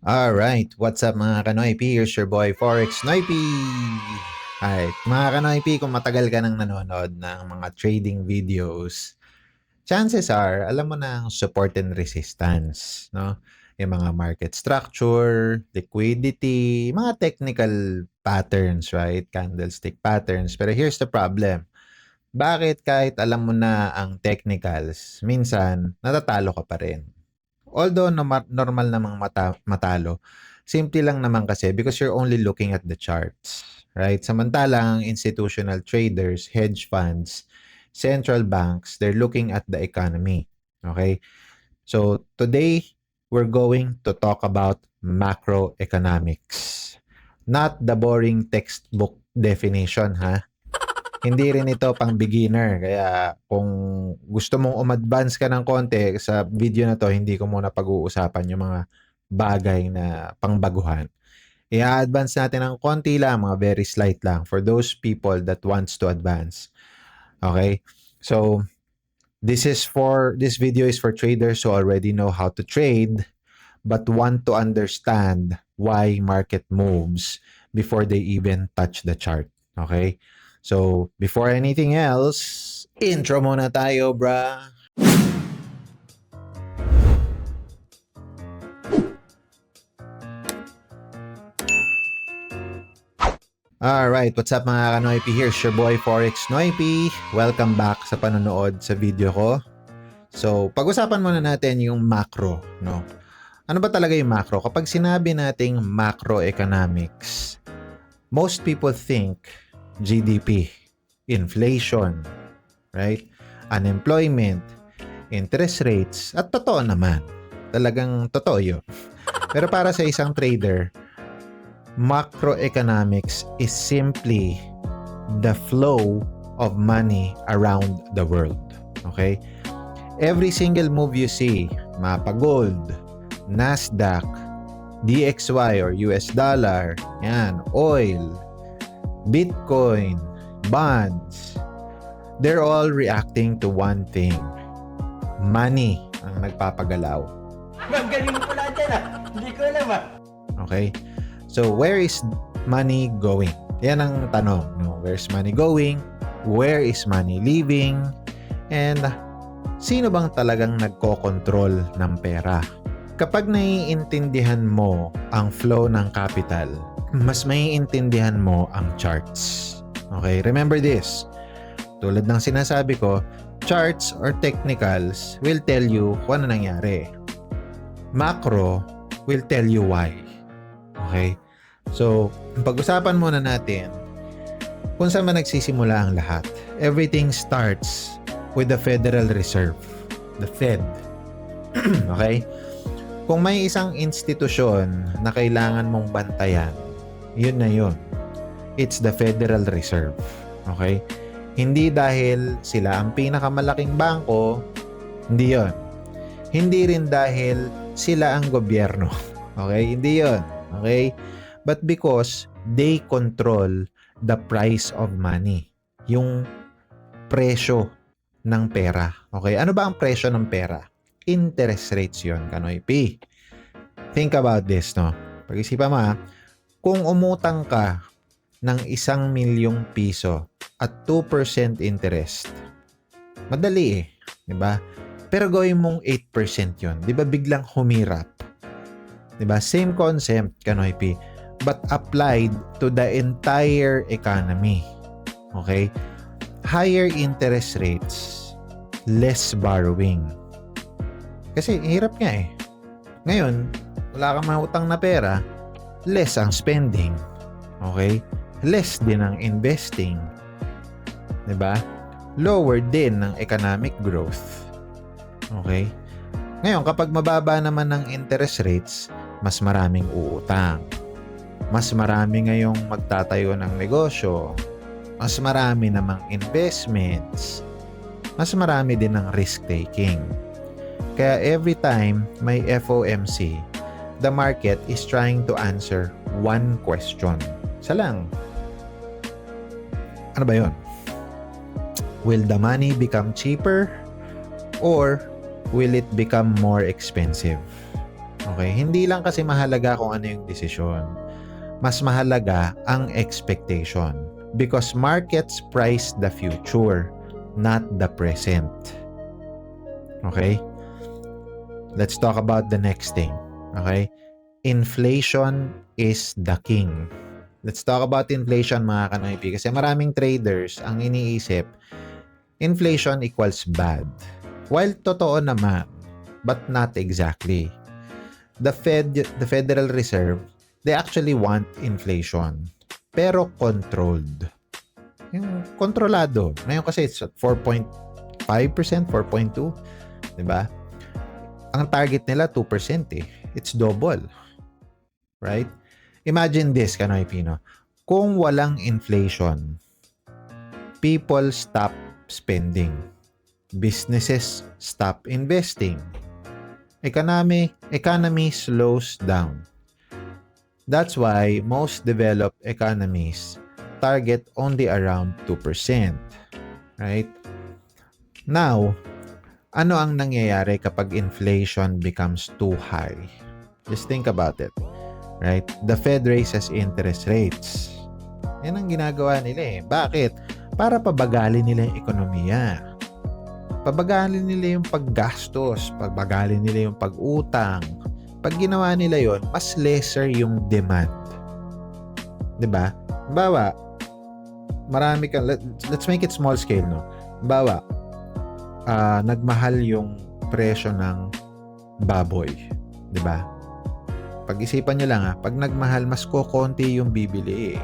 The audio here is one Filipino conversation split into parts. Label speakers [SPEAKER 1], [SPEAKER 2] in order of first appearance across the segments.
[SPEAKER 1] Alright, what's up mga Kanoypi? Here's your boy Forex Noypi! Alright, mga Kanoypi, kung matagal ka nang nanonood ng mga trading videos, chances are, alam mo na ang support and resistance, no? Yung mga market structure, liquidity, mga technical patterns, right? Candlestick patterns. Pero here's the problem. Bakit kahit alam mo na ang technicals, minsan natatalo ka pa rin? Although normal namang matalo, simple lang naman kasi because you're only looking at the charts, right? Samantalang institutional traders, hedge funds, central banks, they're looking at the economy. Okay? So today, we're going to talk about macroeconomics. Not the boring textbook definition, ha? Hindi rin ito pang beginner. Kaya kung gusto mong umadvance ka ng konti sa video na to, hindi ko muna pag-uusapan yung mga bagay na pangbaguhan. I-advance natin ng konti lang, mga very slight lang for those people that wants to advance. Okay? So, this video is for traders who already know how to trade but want to understand why market moves before they even touch the chart. Okay? So, before anything else, intro muna tayo, brah. Alright, what's up mga Kanoypi? Here's your boy Forex Noypi. Welcome back sa panonood sa video ko. So, pag-usapan muna natin yung macro, no? Ano ba talaga yung macro? Kapag sinabi nating macroeconomics, most people think GDP, inflation, right? Unemployment, interest rates, at totoo naman. Talagang totoo yun. Pero para sa isang trader, macroeconomics is simply the flow of money around the world. Okay? Every single move you see, Mapa Gold, Nasdaq, DXY or US dollar, yan, oil, Bitcoin, bonds, they're all reacting to one thing. Money ang nagpapagalaw.
[SPEAKER 2] Magaling pala dyan Hindi ko alam
[SPEAKER 1] Okay? So, where is money going? Yan ang tanong. No? Where's money going? Where is money leaving? And sino bang talagang nagko-control ng pera? Kapag naiintindihan mo ang flow ng capital, mas maiintindihan mo ang charts. Okay? Remember this. Tulad ng sinasabi ko, charts or technicals will tell you kung ano nangyari. Macro will tell you why. Okay? So, pag-usapan muna natin kung saan man nagsisimula ang lahat. Everything starts with the Federal Reserve, the Fed. Okay? Kung may isang institusyon na kailangan mong bantayan, yun na yun. It's the Federal Reserve. Okay? Hindi dahil sila ang pinakamalaking bangko, hindi yun. Hindi rin dahil sila ang gobyerno. Okay? Hindi yun. Okay? But because they control the price of money. Yung presyo ng pera. Okay? Ano ba ang presyo ng pera? Interest rates yun, Kanoypi. Think about this, no? Pag-isipan mo, kung umutang ka ng 1,000,000 piso at 2% interest, madali eh, di ba? Pero gawin mong 8% yun, di ba biglang humirap? Di ba? Same concept, Kanoypi, but applied to the entire economy. Okay? Higher interest rates, less borrowing. Kasi hirap nga eh. Ngayon, wala kang mautang na pera, less ang spending. Okay? Less din ang investing. 'Di ba? Lower din ang economic growth. Okay? Ngayon, kapag mababa naman ang interest rates, mas maraming uutang. Mas marami ngayong magtatayo ng negosyo. Mas marami namang investments. Mas marami din ng risk-taking. Kaya every time may FOMC, the market is trying to answer one question. Isa lang. Ano ba yun? Will the money become cheaper or will it become more expensive? Okay? Hindi lang kasi mahalaga kung ano yung desisyon. Mas mahalaga ang expectation. Because markets price the future, not the present. Okay? Let's talk about the next thing. Okay? Inflation is the king. Let's talk about inflation, mga kanoypi. Kasi maraming traders ang iniisip, inflation equals bad. While totoo naman, but not exactly. The Federal Reserve, they actually want inflation. Pero controlled. Yung kontrolado. Ngayon kasi it's at 4.5%, 4.2%. Diba? Ang target nila 2% eh. It's double. Right? Imagine this, Kanoy Pino. Kung walang inflation, people stop spending. Businesses stop investing. Economy slows down. That's why most developed economies target only around 2%. Right? Now, ano ang nangyayari kapag inflation becomes too high? Just think about it. Right? The Fed raises interest rates. Yan ang ginagawa nila eh. Bakit? Para pabagalin nila yung ekonomiya. Pabagalin nila yung paggastos. Pabagalin nila yung pag-utang. Pag ginawa nila yon, mas lesser yung demand. Diba? Bawa, marami ka, let's make it small scale, no? Bawa, nagmahal yung presyo ng baboy. Diba? Pag-isipan nyo lang pag nagmahal, mas kokonti yung bibili eh.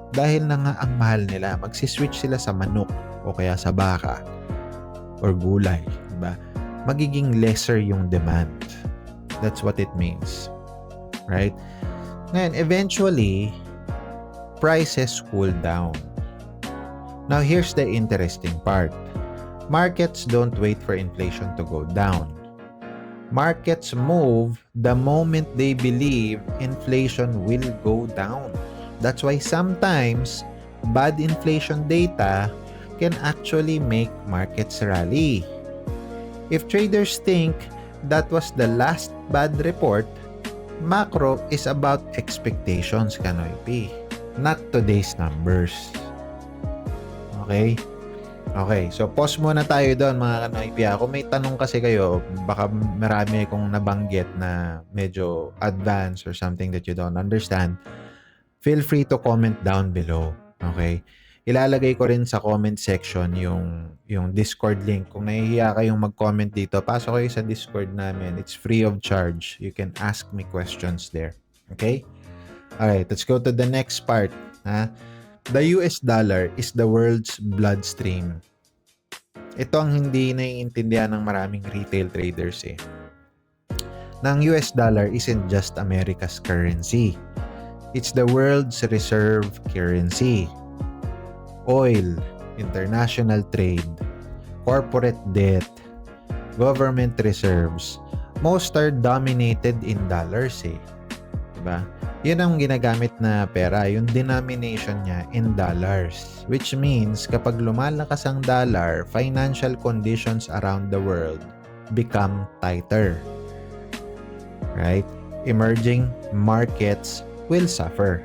[SPEAKER 1] Dahil na nga ang mahal nila, magsiswitch sila sa manok o kaya sa baka or gulay. Diba? Magiging lesser yung demand. That's what it means. Right? Ngayon, eventually, prices cool down. Now, here's the interesting part. Markets don't wait for inflation to go down. Markets move the moment they believe inflation will go down. That's why sometimes bad inflation data can actually make markets rally. If traders think that was the last bad report, macro is about expectations, Kanoy P, not today's numbers. Okay? Okay, so pause muna tayo doon, mga kanoypi. Kung may tanong kasi kayo, baka marami kong nabanggit na medyo advanced or something that you don't understand, feel free to comment down below. Okay? Ilalagay ko rin sa comment section yung Discord link. Kung nahihiya kayong mag-comment dito, pasok kayo sa Discord namin. It's free of charge. You can ask me questions there. Okay? Alright, let's go to the next part. The US dollar is the world's bloodstream. Ito ang hindi naiintindihan ng maraming retail traders eh. Ang US dollar isn't just America's currency. It's the world's reserve currency. Oil, international trade, corporate debt, government reserves, most are dominated in dollars eh. Diba? Yun ang ginagamit na pera, yung denomination niya in dollars. Which means, kapag lumalakas ang dollar, financial conditions around the world become tighter. Right? Emerging markets will suffer.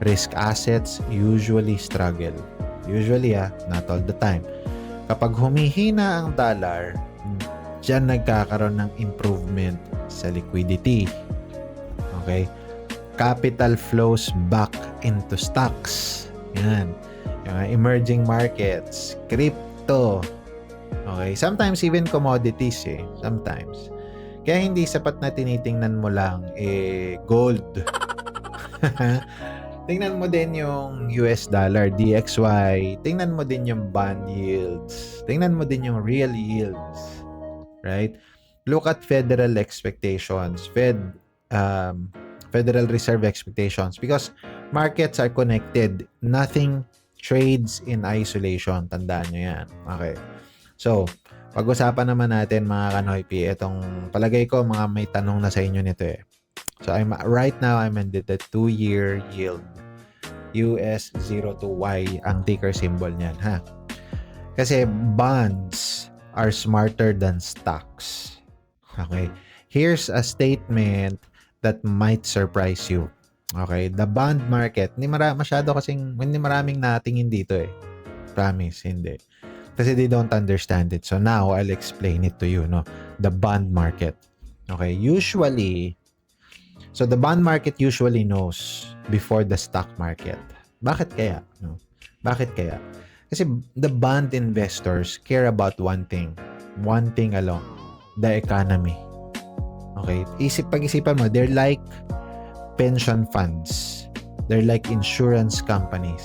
[SPEAKER 1] Risk assets usually struggle. Usually, not all the time. Kapag humihina ang dollar, dyan nagkakaroon ng improvement sa liquidity. Okay? Capital flows back into stocks. Yan. Yung emerging markets, crypto. Okay? Sometimes even commodities eh. Sometimes. Kaya hindi sapat na tinitingnan mo lang gold. Tingnan mo din yung US dollar, DXY. Tingnan mo din yung bond yields. Tingnan mo din yung real yields. Right? Look at federal expectations. Federal Reserve expectations, because markets are connected. Nothing trades in isolation. Tandaan nyo yan. Okay. So, pag-usapan naman natin, mga kanoypi, itong palagay ko, mga may tanong na sa inyo nito eh. So, right now, I'm in the 2-year yield. US02Y ang ticker symbol niyan, ha? Kasi bonds are smarter than stocks. Okay? Here's a statement that might surprise you. Okay, the bond market, hindi maraming natingin dito eh. Promise, hindi. Kasi they don't understand it. So now, I'll explain it to you, no? The bond market. Okay, so the bond market usually knows before the stock market. Bakit kaya? No? Bakit kaya? Kasi the bond investors care about one thing alone, the economy. Okay, pag-isipan mo, they're like pension funds. They're like insurance companies.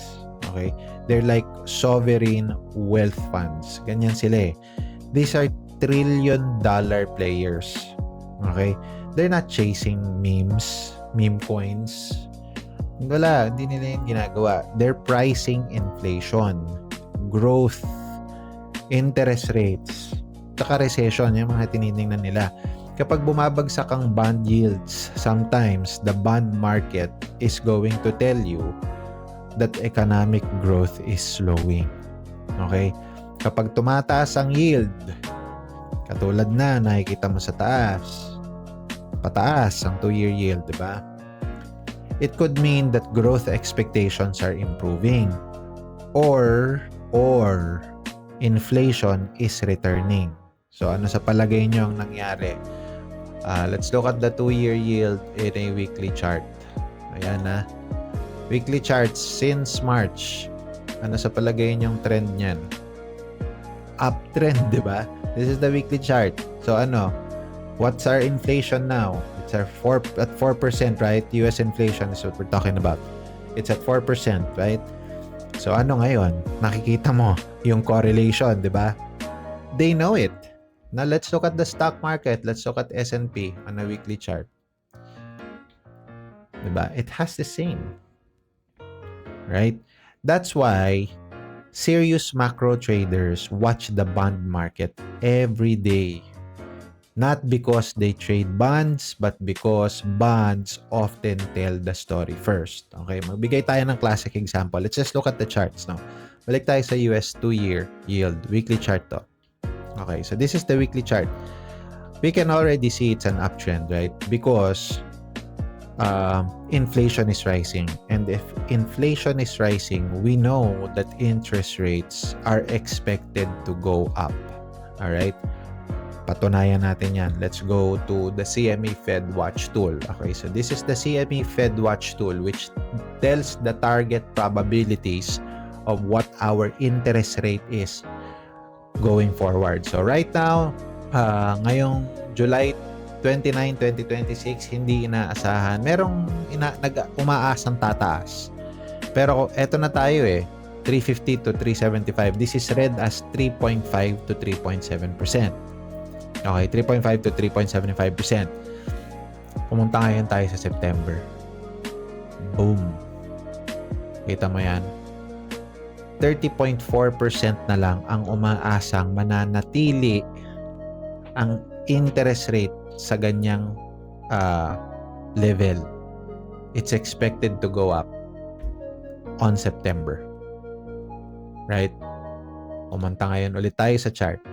[SPEAKER 1] Okay? They're like sovereign wealth funds. Ganyan sila eh. These are trillion-dollar players. Okay? They're not chasing meme coins. Wala, hindi nila yung ginagawa. They're pricing inflation, growth, interest rates, saka recession, yung mga tinitingnan nila. Kapag bumabagsak ang bond yields, sometimes the bond market is going to tell you that economic growth is slowing. Okay? Kapag tumataas ang yield, katulad na nakikita mo sa taas, pataas ang 2-year yield, di ba? It could mean that growth expectations are improving or inflation is returning. So ano sa palagay nyo ang nangyari? Let's look at the 2-year yield in a weekly chart. Ayan na. Weekly charts since March. Ano sa palagay niyong trend niyan? Uptrend, di ba? This is the weekly chart. So ano? What's our inflation now? It's at 4%, right? US inflation is what we're talking about. It's at 4%, right? So ano ngayon? Nakikita mo yung correlation, di ba? They know it. Now let's look at the stock market. Let's look at S&P on a weekly chart. Diba? It has the same. Right? That's why serious macro traders watch the bond market every day. Not because they trade bonds, but because bonds often tell the story first. Okay, magbigay tayo ng classic example. Let's just look at the charts now. Balik tayo sa US 2-year yield. Weekly chart to. Okay, so this is the weekly chart. We can already see it's an uptrend, right? Because inflation is rising. And if inflation is rising, we know that interest rates are expected to go up. Alright? Patunayan natin yan. Let's go to the CME Fed Watch tool. Okay, so this is the CME Fed Watch tool which tells the target probabilities of what our interest rate is going forward. So right now, ngayong July 29, 2026, hindi inaasahan. Merong umaasang tataas. Pero eto na tayo eh, 350 to 375. This is read as 3.5 to 3.7%. Okay, 3.5 to 3.75%. Pumunta ngayon tayo sa September. Boom. Kita mo yan? 30.4% na lang ang umaasang mananatili ang interest rate sa ganyang level. It's expected to go up on September. Right? Umanta ngayon ulit tayo sa chart.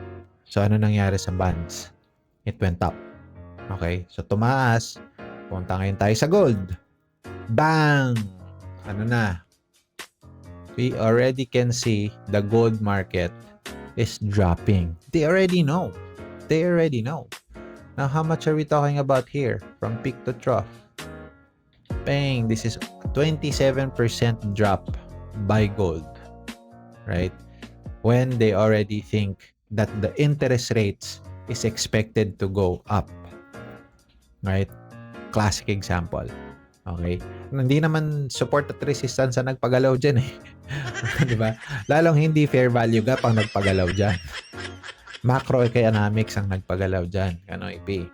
[SPEAKER 1] So, ano nangyari sa bonds? It went up. Okay? So, tumaas. Pumunta ngayon tayo sa gold. Bang! Ano na? We already can see the gold market is dropping. They already know. They already know. Now, how much are we talking about here? From peak to trough. Bang! This is 27% drop by gold. Right? When they already think that the interest rates is expected to go up. Right? Classic example. Okay? Hindi naman support at resistance ang nagpagalaw dyan eh. Diba? Lalong hindi fair value gap ang nagpagalaw dyan. Macroeconomics ang nagpagalaw dyan. Ano, IP.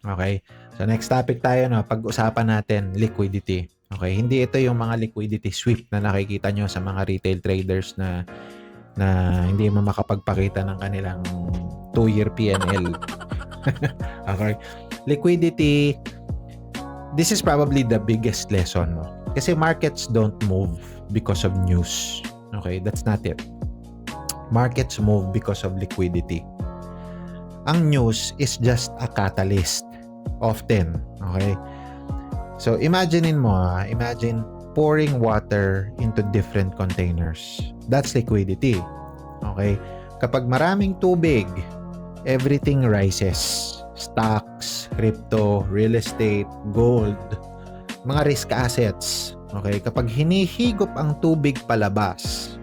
[SPEAKER 1] Okay? So, next topic tayo, no? Pag-usapan natin, liquidity. Okay? Hindi ito yung mga liquidity sweep na nakikita nyo sa mga retail traders na hindi mo makapagpakita ng kanilang 2-year PNL. Okay? Liquidity, this is probably the biggest lesson, no? Kasi markets don't move because of news. Okay? That's not it. Markets move because of liquidity. Ang news is just a catalyst. often. Okay? So, imagine pouring water into different containers. That's liquidity. Okay? Kapag maraming tubig, everything rises. Stocks, crypto, real estate, gold, mga risk assets. Okay? Kapag hinihigop ang tubig palabas,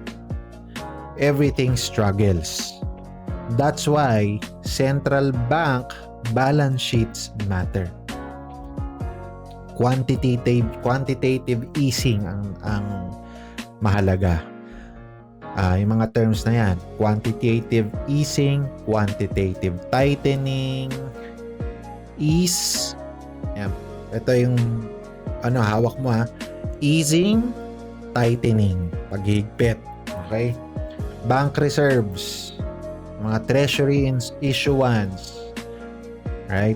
[SPEAKER 1] everything struggles. That's why central bank balance sheets matter. Quantitative easing ang mahalaga. Yung mga terms na yan, quantitative easing, quantitative tightening, ease. Yan. Ito yung hawak mo easing, tightening, paghigpit. Okay? Bank reserves, mga treasury issuance, right?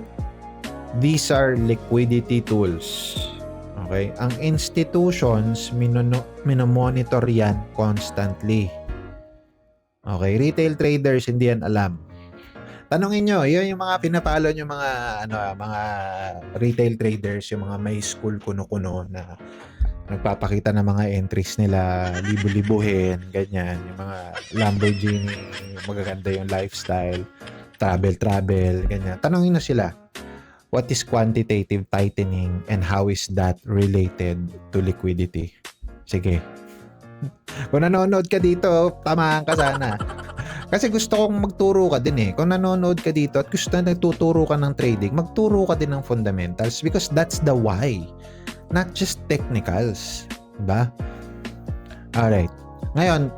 [SPEAKER 1] These are liquidity tools. Okay? Ang institutions, minomonitor yan constantly. Okay? Retail traders, hindi yan alam. Tanungin nyo, yun yung mga pinapalo nyo mga retail traders, yung mga may school kuno-kuno na nagpapakita ng mga entries nila, libu-libuhin, ganyan, yung mga Lamborghini, magaganda yung lifestyle, travel, ganyan. Tanungin na sila, what is quantitative tightening and how is that related to liquidity? Sige. Kung nanonood ka dito, tamaan ka sana. Kasi gusto kong magturo ka din Kung nanonood ka dito at gusto na nagtuturo ka ng trading, magturo ka din ng fundamentals because that's the why. Not just technicals. Diba? Alright. Ngayon,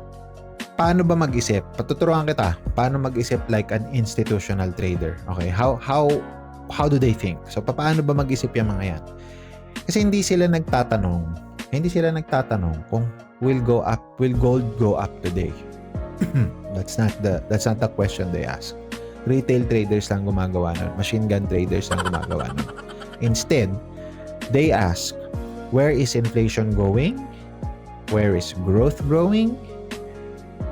[SPEAKER 1] paano ba mag-isip? Patuturuan kita. Paano mag-isip like an institutional trader? Okay. How do they think? So, paano ba mag-isip yung mga yan? Kasi hindi sila nagtatanong kung will gold go up today? That's not the question they ask. Retail traders lang gumagawa nun. Machine gun traders lang gumagawa nun. Instead, they ask, where is inflation going? Where is growth growing?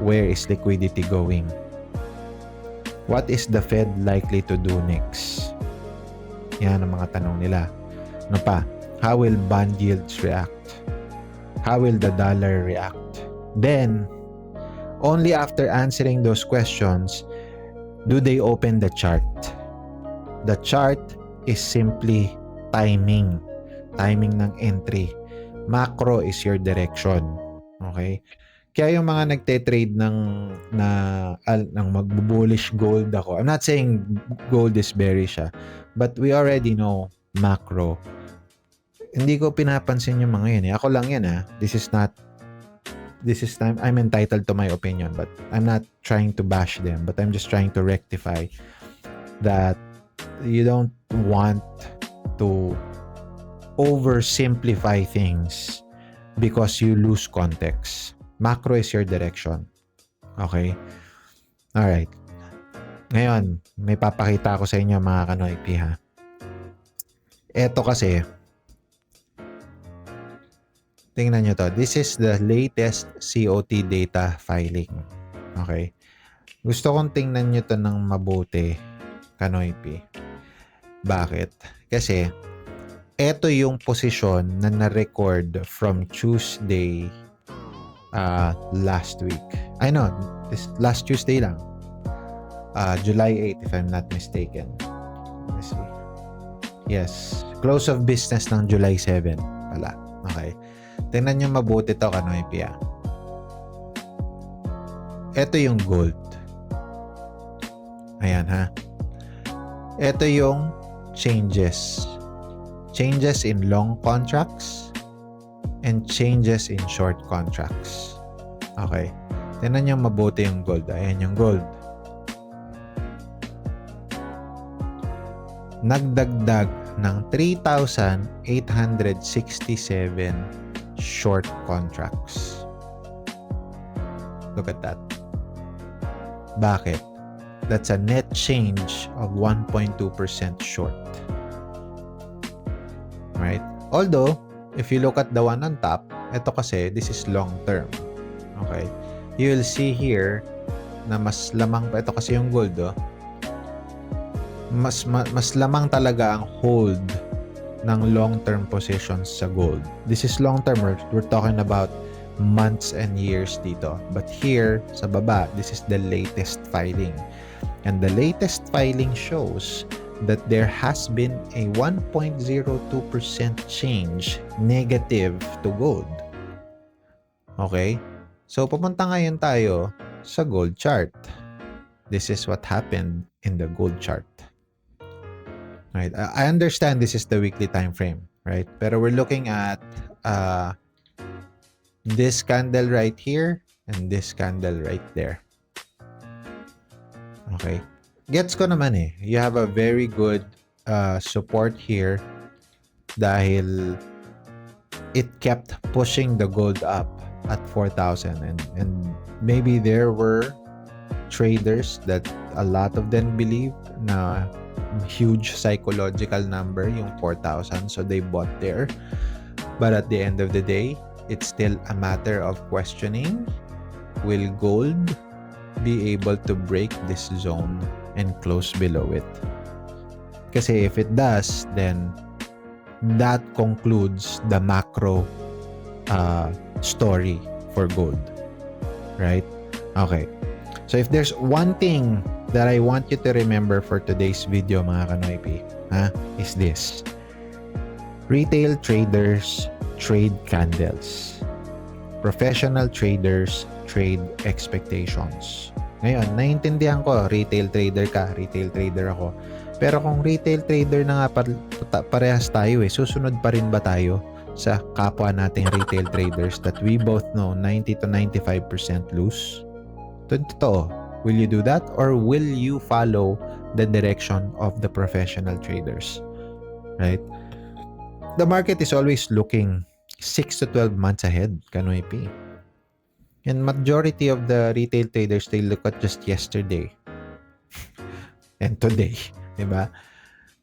[SPEAKER 1] Where is liquidity going? What is the Fed likely to do next? Yan ang mga tanong nila. Ano pa? How will bond yields react? How will the dollar react? Then, only after answering those questions, do they open the chart. The chart is simply timing ng entry. Macro is your direction. Okay? Kaya yung mga nagte-trade ng magbo-bullish gold ako. I'm not saying gold is bearish but we already know macro. Hindi ko pinapansin yung mga yun Ako lang yan This is time I'm entitled to my opinion, but I'm not trying to bash them, but I'm just trying to rectify that you don't want to oversimplify things because you lose context. Macro is your direction. Okay? Alright. Ngayon, may papakita ko sa inyo mga kanoypi Eto kasi, tingnan nyo to. This is the latest COT data filing. Okay? Gusto kong tingnan nyo to ng mabuti, kanoypi. Bakit? Kasi, eto yung posisyon na na-record from Tuesday last week. I know, this last Tuesday lang. July 8 if I'm not mistaken. Let's see. Yes. Close of business ng July 7 pala. Okay. Tingnan nyo mabuti to kanoypi Ito yung gold. Ayan Ito yung changes. Changes in long contracts and changes in short contracts. Okay. Tingnan nyo mabuti yung gold. Ayan yung gold. Nagdagdag ng 3,867 short contracts. Look at that. Bakit? That's a net change of 1.2% short. Right? Although, if you look at the one on top, ito kasi, this is long term. Okay? You will see here na mas lamang pa. Ito kasi yung gold, mas lamang talaga ang hold ng long-term positions sa gold. This is long-term. We're talking about months and years dito. But here, sa baba, this is the latest filing. And the latest filing shows that there has been a 1.02% change negative to gold. Okay? So, pupunta ngayon tayo sa gold chart. This is what happened in the gold chart. Right? I understand this is the weekly time frame, right? Pero we're looking at this candle right here and this candle right there. Okay. Gets ko naman eh. You have a very good support here dahil it kept pushing the gold up at 4,000 and maybe there were traders that a lot of them believe na huge psychological number yung 4,000, so they bought there. But at the end of the day, it's still a matter of questioning, will gold be able to break this zone and close below it? Kasi if it does, then that concludes the macro story for gold, right? Okay. So if there's one thing that I want you to remember for today's video, mga Kanoypi, is this. Retail traders trade candles. Professional traders trade expectations. Ngayon, naiintindihan ko, retail trader ka, retail trader ako. Pero kung retail trader na nga parehas tayo susunod pa rin ba tayo sa kapwa nating retail traders that we both know 90 to 95% lose? Totoo. Will you do that or will you follow the direction of the professional traders? Right? The market is always looking 6 to 12 months ahead, Kanoypi. And majority of the retail traders, they look at just yesterday and today, diba?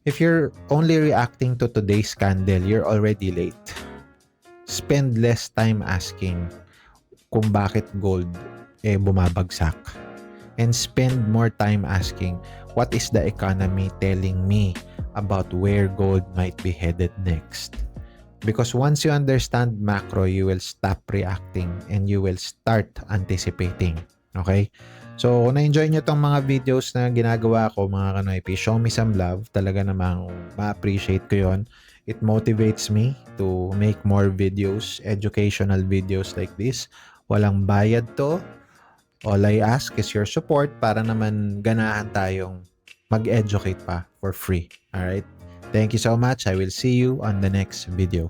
[SPEAKER 1] If you're only reacting to today's candle, you're already late. Spend less time asking kung bakit gold bumabagsak. And spend more time asking, what is the economy telling me about where gold might be headed next? Because once you understand macro, you will stop reacting and you will start anticipating. Okay? So, kung na-enjoy nyo tong mga videos na ginagawa ko, mga Kanoypi, show me some love. Talaga namang ma-appreciate ko yon. It motivates me to make more videos, educational videos like this. Walang bayad to. All I ask is your support para naman ganahan tayong mag-educate pa for free. Alright? Thank you so much. I will see you on the next video.